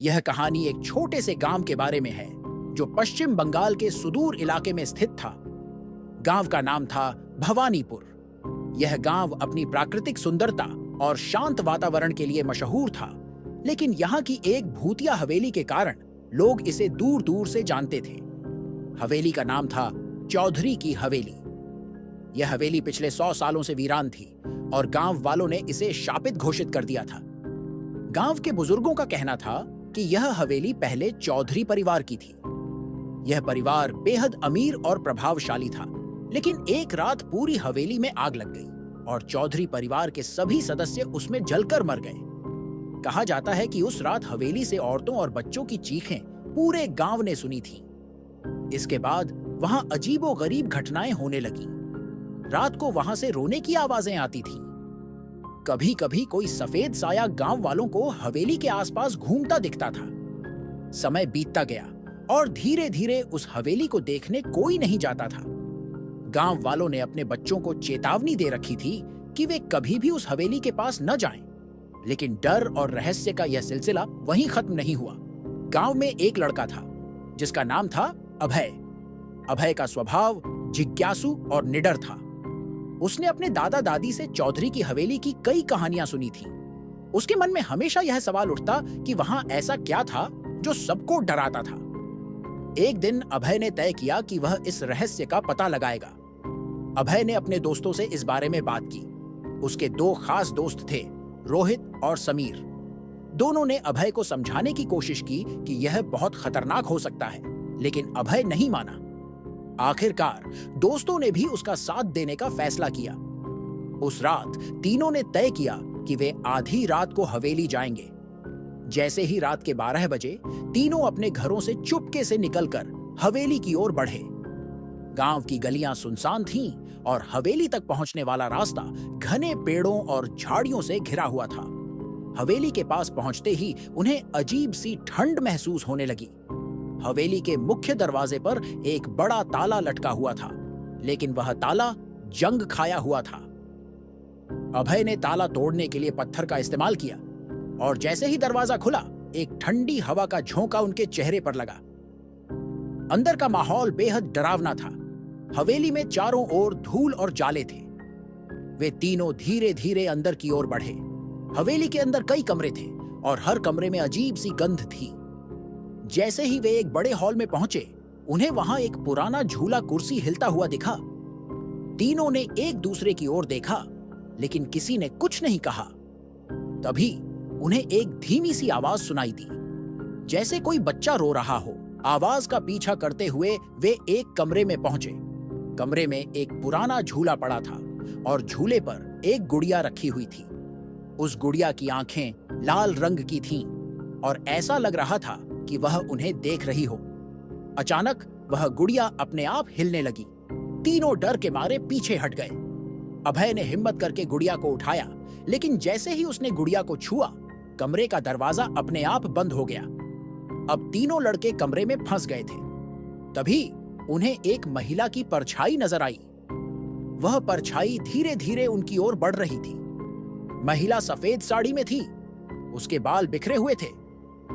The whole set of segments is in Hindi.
यह कहानी एक छोटे से गांव के बारे में है जो पश्चिम बंगाल के सुदूर इलाके में स्थित था। गांव का नाम था भवानीपुर। यह गांव अपनी प्राकृतिक सुंदरता और शांत वातावरण के लिए मशहूर था, लेकिन यहाँ की एक भूतिया हवेली के कारण लोग इसे दूर दूर से जानते थे। हवेली का नाम था चौधरी की हवेली। यह हवेली पिछले 100 सालों से वीरान थी और गांव वालों ने इसे शापित घोषित कर दिया था। गांव के बुजुर्गों का कहना था कि यह हवेली पहले चौधरी परिवार की थी। यह परिवार बेहद अमीर और प्रभावशाली था, लेकिन एक रात पूरी हवेली में आग लग गई और चौधरी परिवार के सभी सदस्य उसमें जलकर मर गए। कहा जाता है कि उस रात हवेली से औरतों और बच्चों की चीखें पूरे गांव ने सुनी थीं। इसके बाद वहां अजीबोगरीब घटनाएं होने लगीं। रात को वहां से रोने की आवाजें आती थीं। कभी कभी कोई सफेद साया गांव वालों को हवेली के आसपास घूमता दिखता था। समय बीतता गया और धीरे धीरे उस हवेली को देखने कोई नहीं जाता था। गांव वालों ने अपने बच्चों को चेतावनी दे रखी थी कि वे कभी भी उस हवेली के पास न जाएं, लेकिन डर और रहस्य का यह सिलसिला वहीं खत्म नहीं हुआ। गांव में एक लड़का था जिसका नाम था अभय। अभय का स्वभाव जिज्ञासु और निडर था। उसने अपने दादा दादी से चौधरी की हवेली की कई कहानियां सुनी थीं। उसके मन में हमेशा यह सवाल उठता कि वहां ऐसा क्या था जो सबको डराता था। एक दिन अभय ने तय किया कि वह इस रहस्य का पता लगाएगा। अभय ने अपने दोस्तों से इस बारे में बात की। उसके 2 खास दोस्त थे, रोहित और समीर। दोनों ने अभय को समझाने की कोशिश की कि यह बहुत खतरनाक हो सकता है, लेकिन अभय नहीं माना। आखिरकार दोस्तों ने भी उसका साथ देने का फैसला किया। उस रात तीनों ने तय किया कि वे आधी रात को हवेली जाएंगे। जैसे ही रात के 12 बजे तीनों अपने घरों से चुपके से निकलकर हवेली की ओर बढ़े। गांव की गलियां सुनसान थीं और हवेली तक पहुंचने वाला रास्ता घने पेड़ों और झाड़ियों से घिरा हुआ था। हवेली के पास पहुंचते ही उन्हें अजीब सी ठंड महसूस होने लगी। हवेली के मुख्य दरवाजे पर एक बड़ा ताला लटका हुआ था, लेकिन वह ताला जंग खाया हुआ था। अभय ने ताला तोड़ने के लिए पत्थर का इस्तेमाल किया और जैसे ही दरवाजा खुला, एक ठंडी हवा का झोंका उनके चेहरे पर लगा। अंदर का माहौल बेहद डरावना था। हवेली में चारों ओर धूल और जाले थे। वे तीनों धीरे धीरे अंदर की ओर बढ़े। हवेली के अंदर कई कमरे थे और हर कमरे में अजीब सी गंध थी। जैसे ही वे एक बड़े हॉल में पहुंचे, उन्हें वहां एक पुराना झूला कुर्सी हिलता हुआ दिखा। तीनों ने एक दूसरे की ओर देखा, लेकिन किसी ने कुछ नहीं कहा। तभी उन्हें एक धीमी सी आवाज सुनाई दी, जैसे कोई बच्चा रो रहा हो। आवाज का पीछा करते हुए वे एक कमरे में पहुंचे। कमरे में एक पुराना झूला पड़ा था और झूले पर एक गुड़िया रखी हुई थी। उस गुड़िया की आंखें लाल रंग की थीं और ऐसा लग रहा था कि वह उन्हें देख रही हो। अचानक वह गुड़िया अपने आप हिलने लगी। तीनों डर के मारे पीछे हट गए। अभय ने हिम्मत करके गुड़िया को उठाया, लेकिन जैसे ही उसने गुड़िया को छुआ, कमरे का दरवाजा अपने आप बंद हो गया। अब तीनों लड़के कमरे में फंस गए थे। तभी उन्हें एक महिला की परछाई नजर आई। वह परछाई धीरे धीरे उनकी ओर बढ़ रही थी। महिला सफेद साड़ी में थी, उसके बाल बिखरे हुए थे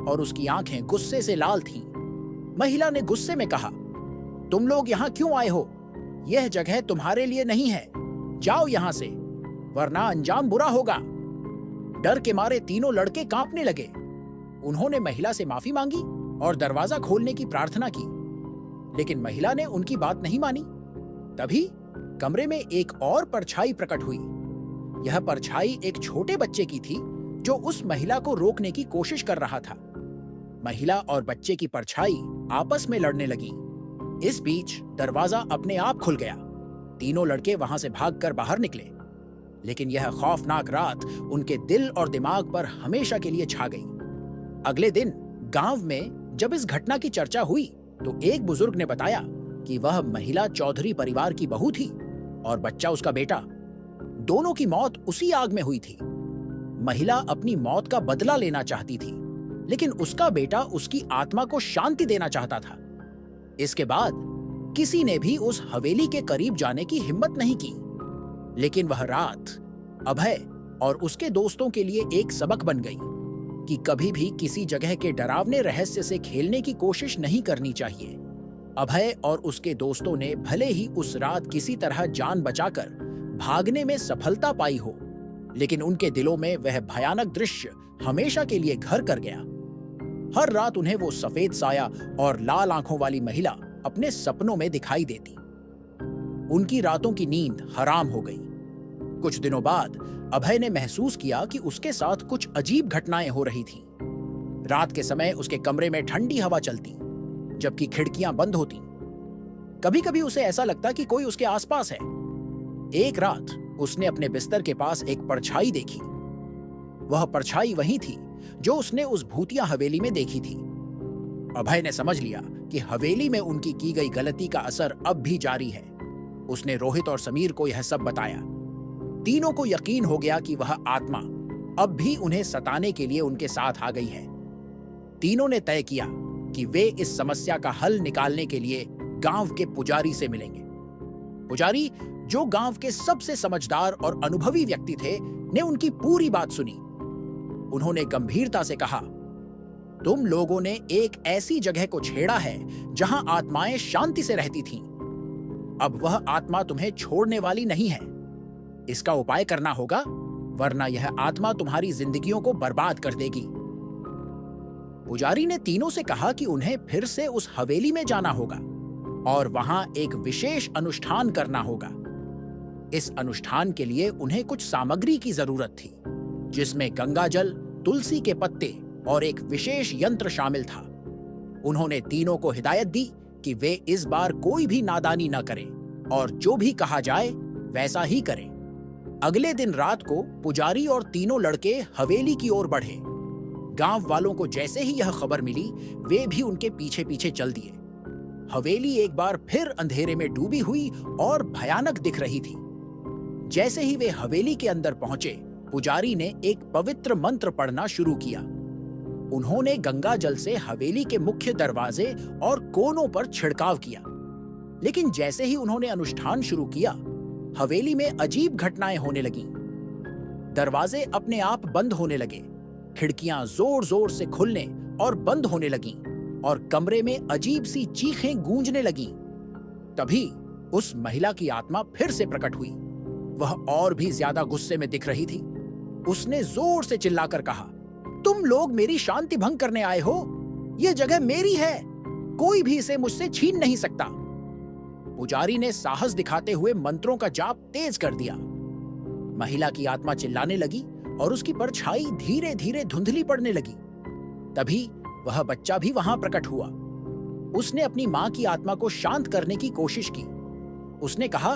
और उसकी आंखें गुस्से से लाल थीं। महिला ने गुस्से में कहा, तुम लोग यहाँ क्यों आए हो? यह जगह तुम्हारे लिए नहीं है। जाओ यहाँ से, वरना अंजाम बुरा होगा। डर के मारे तीनों लड़के कांपने लगे। उन्होंने महिला से माफी मांगी और दरवाजा खोलने की प्रार्थना की, लेकिन महिला ने उनकी बात नहीं मानी। तभी कमरे में एक और परछाई प्रकट हुई। यह परछाई एक छोटे बच्चे की थी जो उस महिला को रोकने की कोशिश कर रहा था। महिला और बच्चे की परछाई आपस में लड़ने लगी। इस बीच दरवाजा अपने आप खुल गया। तीनों लड़के वहां से भागकर बाहर निकले, लेकिन यह खौफनाक रात उनके दिल और दिमाग पर हमेशा के लिए छा गई। अगले दिन गांव में जब इस घटना की चर्चा हुई, तो एक बुजुर्ग ने बताया कि वह महिला चौधरी परिवार की बहू थी और बच्चा उसका बेटा। दोनों की मौत उसी आग में हुई थी। महिला अपनी मौत का बदला लेना चाहती थी, लेकिन उसका बेटा उसकी आत्मा को शांति देना चाहता था। इसके बाद किसी ने भी उस हवेली के करीब जाने की हिम्मत नहीं की, लेकिन वह रात अभय और उसके दोस्तों के लिए एक सबक बन गई। कि कभी भी किसी जगह के डरावने रहस्य से खेलने की कोशिश नहीं करनी चाहिए। अभय और उसके दोस्तों ने भले ही उस रात किसी तरह जान बचाकर भागने में सफलता पाई हो, लेकिन उनके दिलों में वह भयानक दृश्य हमेशा के लिए घर कर गया। हर रात उन्हें वो सफेद साया और लाल आंखों वाली महिला अपने सपनों में दिखाई देती। उनकी रातों की नींद हराम हो गई। कुछ दिनों बाद अभय ने महसूस किया कि उसके साथ कुछ अजीब घटनाएं हो रही थीं। रात के समय उसके कमरे में ठंडी हवा चलती, जबकि खिड़कियां बंद होती। कभी-कभी उसे ऐसा लगता कि कोई उसके आसपास है। एक रात उसने अपने बिस्तर के पास एक परछाई देखी। वह परछाई वही थी जो उसने उस भूतिया हवेली में देखी थी। अभय ने समझ लिया कि हवेली में उनकी की गई गलती का असर अब भी जारी है। उसने रोहित और समीर को यह सब बताया। तीनों को यकीन हो गया कि वह आत्मा अब भी उन्हें सताने के लिए उनके साथ आ गई है। तीनों ने तय किया कि वे इस समस्या का हल निकालने के लिए गांव के पुजारी से मिलेंगे। पुजारी, जो गांव के सबसे समझदार और अनुभवी व्यक्ति थे, ने उनकी पूरी बात सुनी। उन्होंने गंभीरता से कहा, तुम लोगों ने एक ऐसी जगह को छेड़ा है जहां आत्माएं शांति से रहती थीं। अब वह आत्मा तुम्हें छोड़ने वाली नहीं है। इसका उपाय करना होगा, वरना यह आत्मा तुम्हारी जिंदगियों को बर्बाद कर देगी। पुजारी ने तीनों से कहा कि उन्हें फिर से उस हवेली में जाना होगा और वहां एक विशेष अनुष्ठान करना होगा। इस अनुष्ठान के लिए उन्हें कुछ सामग्री की जरूरत थी, जिसमें गंगाजल, तुलसी के पत्ते और एक विशेष यंत्र शामिल था। उन्होंने तीनों को हिदायत दी कि वे इस बार कोई भी नादानी न करें और जो भी कहा जाए वैसा ही करें। अगले दिन रात को पुजारी और तीनों लड़के हवेली की ओर बढ़े। गांव वालों को जैसे ही यह खबर मिली, वे भी उनके पीछे पीछे चल दिए। हवेली एक बार फिर अंधेरे में डूबी हुई और भयानक दिख रही थी। जैसे ही वे हवेली के अंदर पहुंचे, पुजारी ने एक पवित्र मंत्र पढ़ना शुरू किया। उन्होंने गंगा जल से हवेली के मुख्य दरवाजे और कोनों पर छिड़काव किया। लेकिन जैसे ही उन्होंने अनुष्ठान शुरू किया, हवेली में अजीब घटनाएं होने लगीं। दरवाजे अपने आप बंद होने लगे, खिड़कियां जोर जोर से खुलने और बंद होने लगीं और कमरे में अजीब सी चीखें गूंजने लगीं। तभी उस महिला की आत्मा फिर से प्रकट हुई। वह और भी ज्यादा गुस्से में दिख रही थी। उसने जोर से चिल्लाकर कहा, तुम लोग मेरी शांति भंग करने आए हो। यह जगह मेरी है, कोई भी इसे मुझसे छीन नहीं सकता। पुजारी ने साहस दिखाते हुए मंत्रों का जाप तेज कर दिया। महिला की आत्मा चिल्लाने लगी और उसकी परछाई धीरे धीरे धुंधली पड़ने लगी। तभी वह बच्चा भी वहां प्रकट हुआ। उसने अपनी मां की आत्मा को शांत करने की कोशिश की। उसने कहा,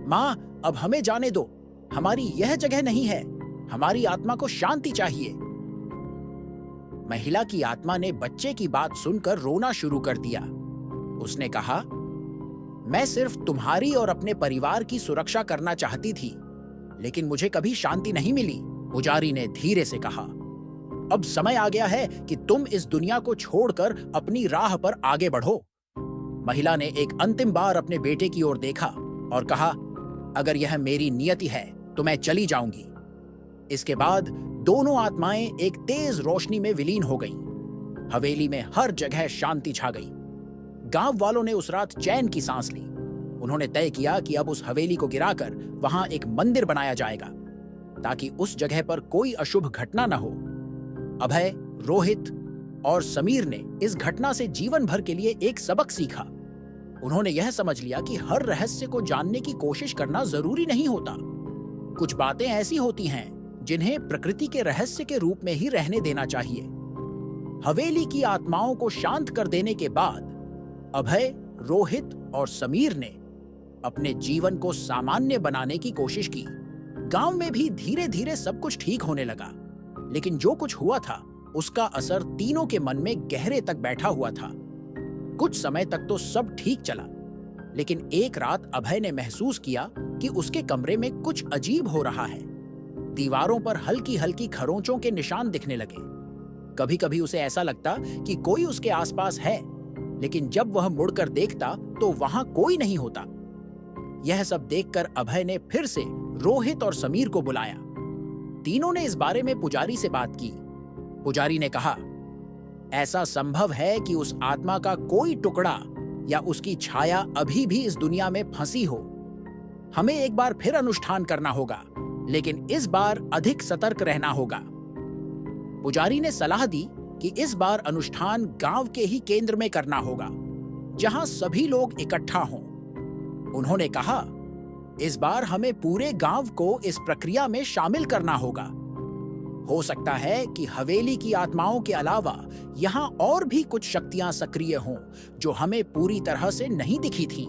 मां, अब हमें जाने दो, हमारी यह जगह नहीं है, हमारी आत्मा को शांति चाहिए। महिला की आत्मा ने बच्चे की बात सुनकर रोना शुरू कर दिया। उसने कहा, मैं सिर्फ तुम्हारी और अपने परिवार की सुरक्षा करना चाहती थी, लेकिन मुझे कभी शांति नहीं मिली। पुजारी ने धीरे से कहा, अब समय आ गया है कि तुम इस दुनिया को छोड़कर अपनी राह पर आगे बढ़ो। महिला ने एक अंतिम बार अपने बेटे की ओर देखा और कहा, अगर यह मेरी नियति है तो मैं चली जाऊंगी। इसके बाद दोनों आत्माएं एक तेज रोशनी में विलीन हो गईं। हवेली में हर जगह शांति छा गई। गांव वालों ने उस रात चैन की सांस ली। उन्होंने तय किया कि अब उस हवेली को गिराकर वहां एक मंदिर बनाया जाएगा, ताकि उस जगह पर कोई अशुभ घटना न हो। अभय, रोहित और समीर ने इस घटना से जीवन भर के लिए एक सबक सीखा। उन्होंने यह समझ लिया कि हर रहस्य को जानने की कोशिश करना जरूरी नहीं होता। कुछ बातें ऐसी होती हैं जिन्हें प्रकृति के रहस्य के रूप में ही रहने देना चाहिए। हवेली की आत्माओं को शांत कर देने के बाद अभय, रोहित और समीर ने अपने जीवन को सामान्य बनाने की कोशिश की। गांव में भी धीरे धीरे सब कुछ ठीक होने लगा, लेकिन जो कुछ हुआ था उसका असर तीनों के मन में गहरे तक बैठा हुआ था। कुछ समय तक तो सब ठीक चला, लेकिन एक रात अभय ने महसूस किया कि उसके कमरे में कुछ अजीब हो रहा है। दीवारों पर हल्की हल्की खरोंचों के निशान दिखने लगे। कभी कभी उसे ऐसा लगता कि कोई उसके आसपास है, लेकिन जब वह मुड़कर देखता तो वहां कोई नहीं होता। यह सब देखकर अभय ने फिर से रोहित और समीर को बुलाया। तीनों ने इस बारे में पुजारी से बात की। पुजारी ने कहा, ऐसा संभव है कि उस आत्मा का कोई टुकड़ा या उसकी छाया अभी भी इस दुनिया में फंसी हो। हमें एक बार फिर अनुष्ठान करना होगा, लेकिन इस बार अधिक सतर्क रहना होगा। पुजारी ने सलाह दी कि इस बार अनुष्ठान गांव के ही केंद्र में करना होगा, जहां सभी लोग इकट्ठा हों। उन्होंने कहा, इस बार हमें पूरे गांव को इस प्रक्रिया में शामिल करना होगा। हो सकता है कि हवेली की आत्माओं के अलावा यहां और भी कुछ शक्तियां सक्रिय हों जो हमें पूरी तरह से नहीं दिखी थीं।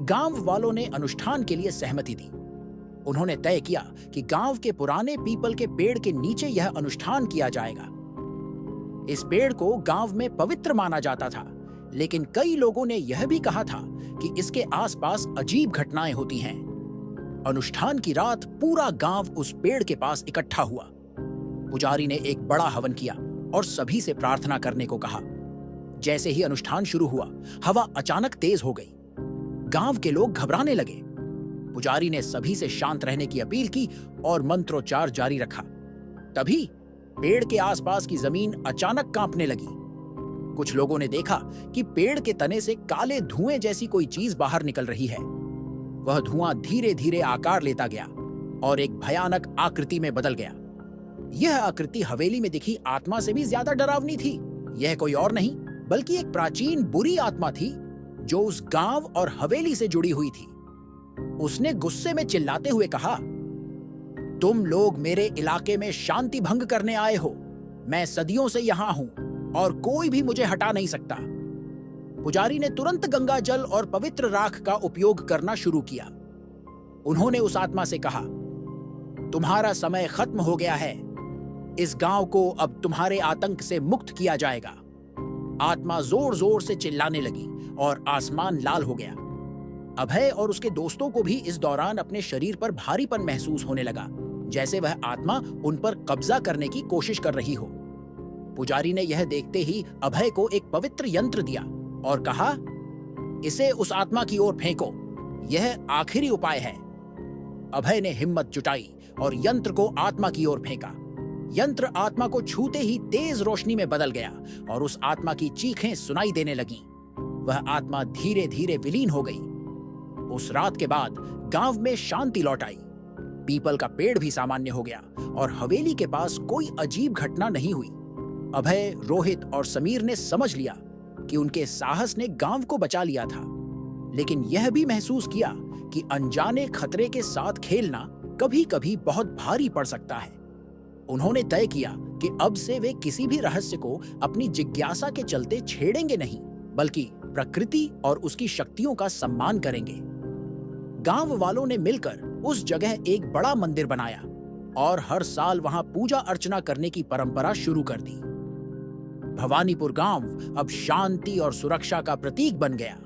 गांव वालों ने अनुष्ठान के लिए सहमति दी। उन्होंने तय किया कि गांव के पुराने पीपल के पेड़ के नीचे यह अनुष्ठान किया जाएगा। इस पेड़ को गांव में पवित्र माना जाता था, लेकिन कई लोगों ने यह भी कहा था कि इसके आसपास अजीब घटनाएं होती हैं। अनुष्ठान की रात पूरा गांव उस पेड़ के पास इकट्ठा हुआ। पुजारी ने एक बड़ा हवन किया और सभी से प्रार्थना करने को कहा। जैसे ही अनुष्ठान शुरू हुआ, हवा अचानक तेज हो गई। गांव के लोग घबराने लगे। पुजारी ने सभी से शांत रहने की अपील की और मंत्रोच्चार जारी रखा। तभी पेड़ के आसपास की जमीन अचानक कांपने लगी। कुछ लोगों ने देखा कि पेड़ के तने से काले धुएं जैसी कोई चीज बाहर निकल रही है। वह धुआं धीरे धीरे आकार लेता गया और एक भयानक आकृति में बदल गया। यह आकृति हवेली में दिखी आत्मा से भी ज्यादा डरावनी थी। यह कोई और नहीं बल्कि एक प्राचीन बुरी आत्मा थी जो उस गांव और हवेली से जुड़ी हुई थी। उसने गुस्से में चिल्लाते हुए कहा, तुम लोग मेरे इलाके में शांति भंग करने आए हो। मैं सदियों से यहां हूं और कोई भी मुझे हटा नहीं सकता। पुजारी ने तुरंत गंगा जल और पवित्र राख का उपयोग करना शुरू किया। उन्होंने उस आत्मा से कहा, तुम्हारा समय खत्म हो गया है। इस गांव को अब तुम्हारे आतंक से मुक्त किया जाएगा। आत्मा जोर जोर से चिल्लाने लगी और आसमान लाल हो गया। अभय और उसके दोस्तों को भी इस दौरान अपने शरीर पर भारीपन महसूस होने लगा, जैसे वह आत्मा उन पर कब्जा करने की कोशिश कर रही हो। पुजारी ने यह देखते ही अभय को एक पवित्र यंत्र दिया और कहा, इसे उस आत्मा की ओर फेंको। यह आखिरी उपाय है। अभय ने हिम्मत जुटाई और यंत्र को आत्मा की ओर फेंका। यंत्र आत्मा को छूते ही तेज रोशनी में बदल गया और उस आत्मा की चीखें सुनाई देने लगीं। वह आत्मा धीरे धीरे विलीन हो गई। उस रात के बाद गांव में शांति लौट आई। पीपल का पेड़ भी सामान्य हो गया और हवेली के पास कोई अजीब घटना नहीं हुई। अभय, रोहित और समीर ने समझ लिया कि उनके साहस ने गांव को बचा लिया था, लेकिन यह भी महसूस किया कि अनजाने खतरे के साथ खेलना कभी-कभी बहुत भारी पड़ सकता है। उन्होंने तय किया कि अब से वे किसी भी रहस्य को अपनी जिज्ञासा के चलते छेड़ेंगे नहीं, बल्कि प्रकृति और उसकी शक्तियों का सम्मान करेंगे। गांव वालों ने मिलकर उस जगह एक बड़ा मंदिर बनाया और हर साल वहां पूजा अर्चना करने की परंपरा शुरू कर दी। भवानीपुर गांव अब शांति और सुरक्षा का प्रतीक बन गया।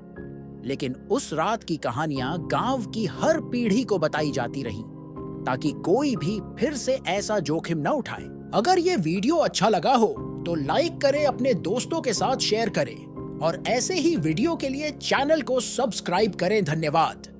लेकिन उस रात की कहानियां गांव की हर पीढ़ी को बताई जाती रहीं, ताकि कोई भी फिर से ऐसा जोखिम न उठाए। अगर ये वीडियो अच्छा लगा हो तो लाइक करें, अपने दोस्तों के साथ शेयर करें और ऐसे ही वीडियो के लिए चैनल को सब्सक्राइब करें। धन्यवाद।